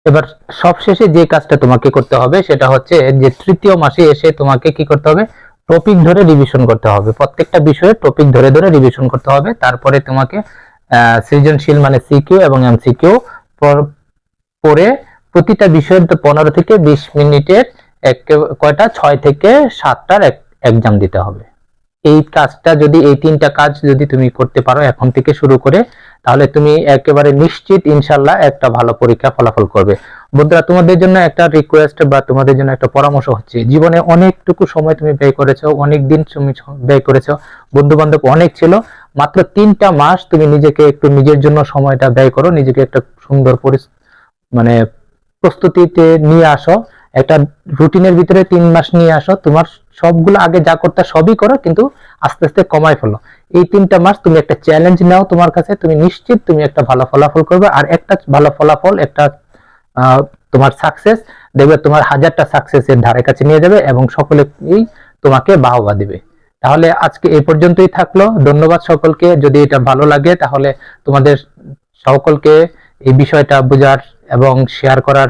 এবার সবশেষে যে কাজটা তোমাকে করতে হবে সেটা হচ্ছে যে তৃতীয় মাসে এসে তোমাকে কি করতে হবে, টপিক ধরে রিভিশন করতে হবে, প্রত্যেকটা বিষয়ে টপিক ধরে ধরে রিভিশন করতে হবে। তারপরে তোমাকে সৃজনশীল মানে সিকিউ এবং এমসিকিউ পড়ে প্রতিটা বিষয়ের 15 থেকে 20 মিনিটের কয়টা 6 থেকে 7টার এক্সাম দিতে হবে। এই কাজটা যদি, এই 3টা কাজ যদি তুমি করতে পারো এখন থেকে শুরু করে, তাহলে তুমি একেবারে নিশ্চিত ইনশাআল্লাহ একটা ভালো পরীক্ষা ফলাফল করবে। বন্ধুরা, তোমাদের জন্য একটা রিকোয়েস্ট বা তোমাদের জন্য একটা পরামর্শ হচ্ছে, জীবনে অনেকটুকু সময় তুমি ব্যয় করেছো, অনেক দিন তুমি ব্যয় করেছো, বন্ধু বান্ধব অনেক ছিল, মাত্র 3টা মাস তুমি নিজেকে একটু নিজের জন্য সময়টা ব্যয় করো, নিজেকে একটা সুন্দর মানে প্রস্তুতিতে নিয়ে আসো, একটা রুটিনের ভিতরে 3 মাস নিয়ে আসো। তোমার সবগুলো আগে যা করতে সবই করো, কিন্তু আস্তে আস্তে কমাই ফেলো। এই 3টা মাস তুমি একটা চ্যালেঞ্জ নাও তোমার কাছে, তুমি নিশ্চিত তুমি একটা ভালো ফলাফল করবে। আর একটা ভালো ফলাফল, একটা তোমার সাকসেস দেখবে তোমার 1000টা সাকসেসের ধারে কাছে নিয়ে যাবে এবং সকলেই তোমাকে বাহবা দিবে। তাহলে আজকে এই পর্যন্তই থাকলো। ধন্যবাদ সকলকে। যদি এটা ভালো লাগে তাহলে তোমাদের সকলকে এই বিষয়টা বোঝার এবং শেয়ার করার